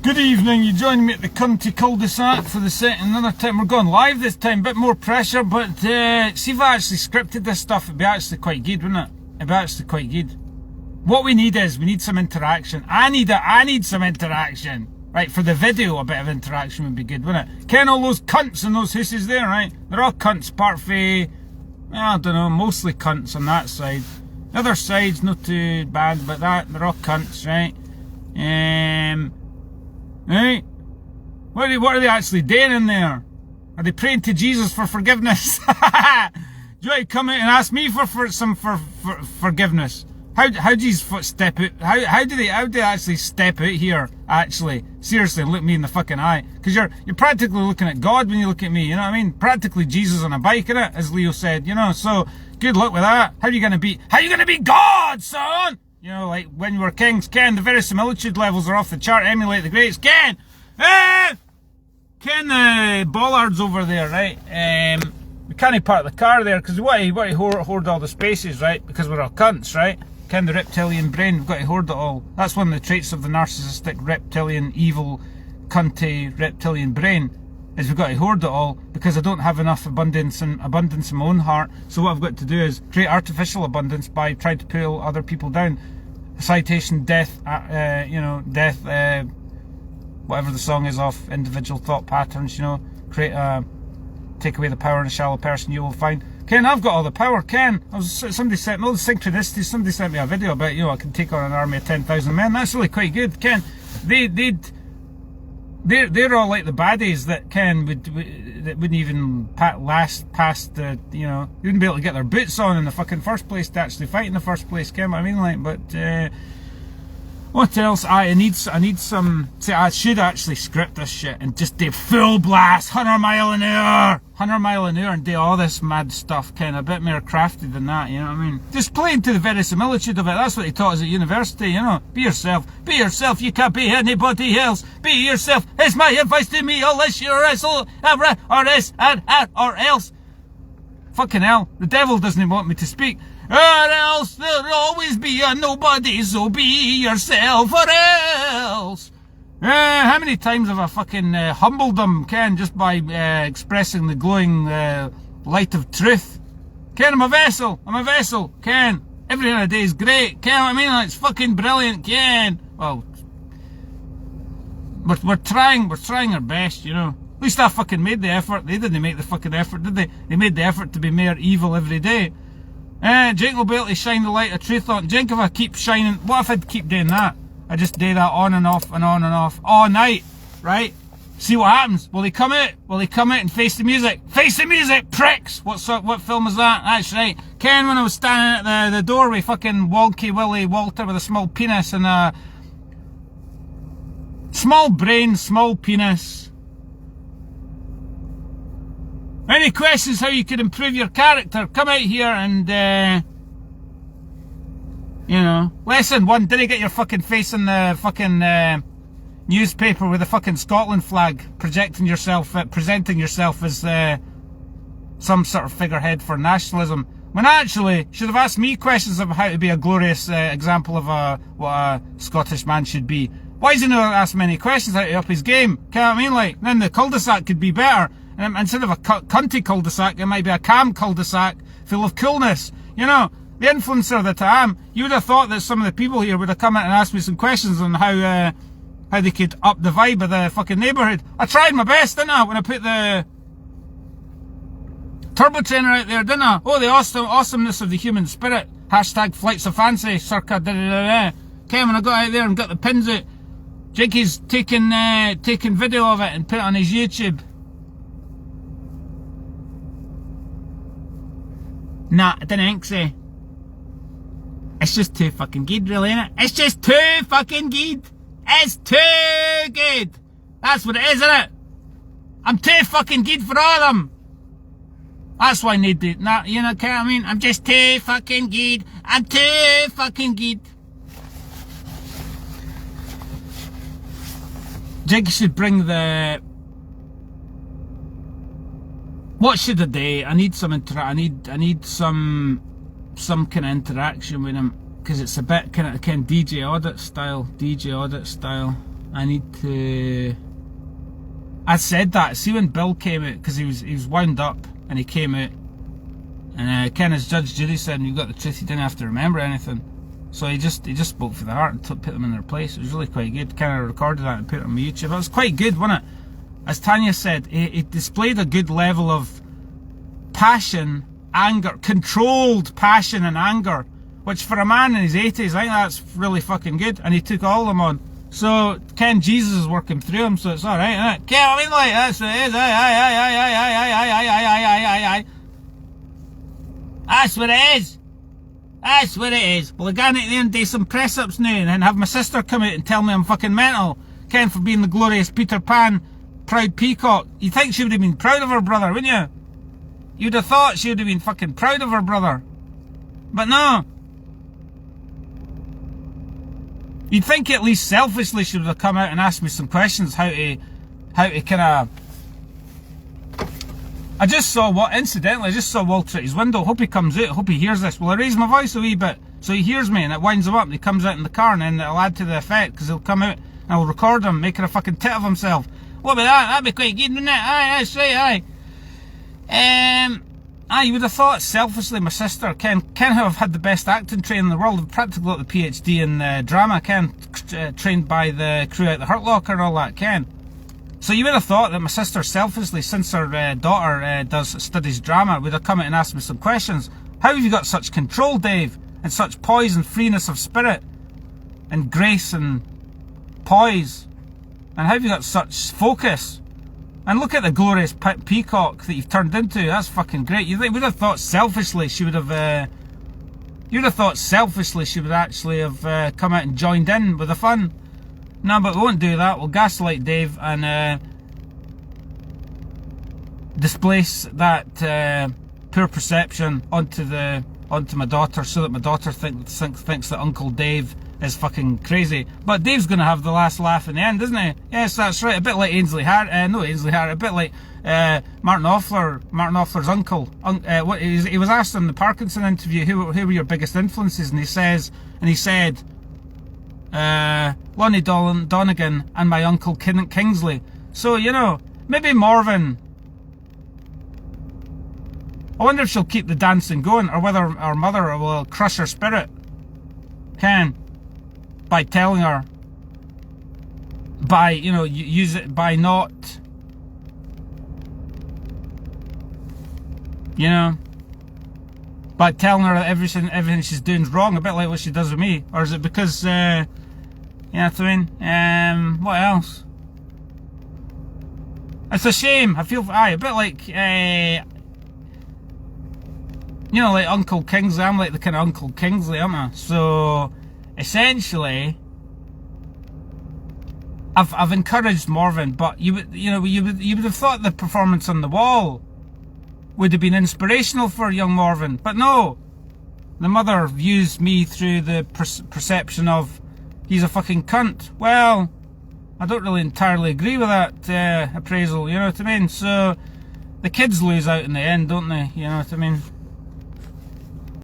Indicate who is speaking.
Speaker 1: Good evening, you join me at the cunty cul-de-sac for the second, another time. We're going live this time, bit more pressure, but see if I actually scripted this stuff, it'd be actually quite good, wouldn't it? It'd be actually quite good. What we need is, we need some interaction. I need some interaction. Right, for the video, a bit of interaction would be good, wouldn't it? Ken all those cunts and those hussies there, right? They're all cunts, apart from, I don't know, mostly cunts on that side. The other side's not too bad, but they're all cunts, right? Right? What are they actually doing in there? Are they praying to Jesus for forgiveness? Do you want to come out and ask me for some forgiveness? How do you step out? How do they actually step out here? Actually, seriously, look me in the fucking eye, because you're practically looking at God when you look at me. You know what I mean? Practically Jesus on a bike, innit? As Leo said. You know. So good luck with that. How are you gonna be God, son? You know, like when you were kings. Ken, the verisimilitude levels are off the chart. Emulate the greats. Ken, the bollards over there, right? We can't park the car there because we want to hoard all the spaces, right? Because we're all cunts, right? Ken, the reptilian brain, we've got to hoard it all. That's one of the traits of the narcissistic, reptilian, evil, cunty, reptilian brain, is we've got to hoard it all, because I don't have enough abundance in my own heart. So what I've got to do is create artificial abundance by trying to pull other people down. Citation, death, whatever the song is off Individual Thought Patterns, you know, take away the power in a shallow person you will find. Ken, I've got all the power, Ken. Somebody sent me all the synchronicities. Somebody sent me a video about, you know, I can take on an army of 10,000 men. That's really quite good, Ken. They're all like the baddies that Ken that wouldn't even last past the, you know, you wouldn't be able to get their boots on in the fucking first place to actually fight in the first place, Ken. What I mean, like, but what else? I need some. See, I should actually script this shit and just do full blast, 100 mile an hour, and do all this mad stuff, kind of a bit more crafty than that. You know what I mean? Just play into the verisimilitude of it. That's what they taught us at university. You know, be yourself. Be yourself. You can't be anybody else. Be yourself. It's my advice to me, unless you're or else. Fucking hell, the devil doesn't want me to speak. Or else there'll always be a nobody, so be yourself, or else. How many times have I fucking humbled them, Ken, just by expressing the glowing light of truth? Ken, I'm a vessel, Ken. Every other day is great, Ken, what I mean? It's fucking brilliant, Ken. Well, we're trying our best, you know. At least I fucking made the effort. They didn't make the fucking effort, did they? They made the effort to be more evil every day. Jink will be able to shine the light of truth on. Jink, if I keep shining, what if I'd keep doing that? I just do that on and off and on and off all night, right? See what happens. Will they come out? And face the music? Face the music, pricks! What film was that? That's right. Ken, when I was standing at the doorway, fucking Wonky Willie Walter with a small penis and a small brain, small penis. Any questions how you could improve your character? Come out here and, you know, lesson 1, did you get your fucking face in the fucking newspaper with the fucking Scotland flag, presenting yourself as some sort of figurehead for nationalism, when actually should have asked me questions of how to be a glorious example of what a Scottish man should be. Why does he not ask many questions how to up his game? Can't I mean, like, then the cul-de-sac could be better. And instead of a cunty cul-de-sac, it might be a calm cul-de-sac full of coolness. You know, the influencer that I am, you would have thought that some of the people here would have come in and asked me some questions on how they could up the vibe of the fucking neighbourhood. I tried my best, didn't I, when I put the turbo trainer out there, didn't I? Oh, the awesomeness of the human spirit. Hashtag flights of fancy, circa da-da-da-da. Okay, when I got out there and got the pins out, Jakey's taking video of it and put it on his YouTube. Nah, I didn't think so. It's just too fucking good, really, innit? It's just too fucking good. It's too good. That's what it is, innit? I'm too fucking good for all of them. That's why I need to, nah, you know what I mean? I'm just too fucking good. I'm too fucking good. Jig should bring the... What should I do? I need some I need some kind of interaction with him, because it's a bit kind of DJ audit style. I said that. See when Bill came out, because he was wound up, and he came out, and Ken, as Judge Judy said, "You got the truth. You didn't have to remember anything." So he just spoke for the heart and put them in their place. It was really quite good. Kind of recorded that and put it on YouTube. It was quite good, wasn't it? As Tanya said, it displayed a good level of passion, anger, controlled passion and anger, which for a man in his 80s, I think that's really fucking good. And he took all of them on. So Ken Jesus is working through him, so it's all right, isn't it? Ken, I mean, like, that's what it is. That's what it is. That's what it is. Well, I gotta at the end do some press ups now, and then have my sister come out and tell me I'm fucking mental. Ken, for being the glorious Peter Pan, proud peacock. You'd think she would have been proud of her brother, wouldn't you? You'd have thought she would have been fucking proud of her brother. But no. You'd think at least selfishly she would have come out and asked me some questions, how to kind of... Incidentally, I just saw Walter at his window. Hope he comes out, hope he hears this. Well, I raise my voice a wee bit, so he hears me, and it winds him up, and he comes out in the car, and then it'll add to the effect, because he'll come out, and I'll record him, making a fucking tit of himself. What about that? That'd be quite good, wouldn't it? Aye, that's right, aye. You would have thought selfishly my sister, Ken have had the best acting training in the world. I've practically got the PhD in drama, Ken, trained by the crew at the Hurt Locker and all that, Ken. So you would have thought that my sister selfishly, since her daughter studies drama, would have come out and asked me some questions. How have you got such control, Dave, and such poise and freeness of spirit, and grace and poise, and how have you got such focus? And look at the glorious peacock that you've turned into. That's fucking great. You would have thought selfishly she would have... you'd have thought selfishly she would actually have come out and joined in with the fun. No, but we won't do that. We'll gaslight Dave and displace that poor perception onto my daughter, so that my daughter thinks that Uncle Dave is fucking crazy. But Dave's going to have the last laugh in the end, isn't he? Yes, that's right. A bit like Ainsley Harris. A bit like Martin Offler's uncle. He was asked in the Parkinson interview, who were your biggest influences, and he said, Lonnie Donegan and my uncle Kingsley. So, you know, maybe Morven. I wonder if she'll keep the dancing going, or whether our mother will crush her spirit. By telling her, by not, by telling her that everything she's doing is wrong, a bit like what she does with me. Or is it because, you know what I mean? What else? It's a shame. I feel, a bit like, like Uncle Kingsley. I'm like the kind of Uncle Kingsley, am I? So, essentially, I've encouraged Morven, but you would have thought the performance on the wall would have been inspirational for young Morven, but no. The mother views me through the perception of he's a fucking cunt. Well, I don't really entirely agree with that appraisal. You know what I mean? So the kids lose out in the end, don't they? You know what I mean?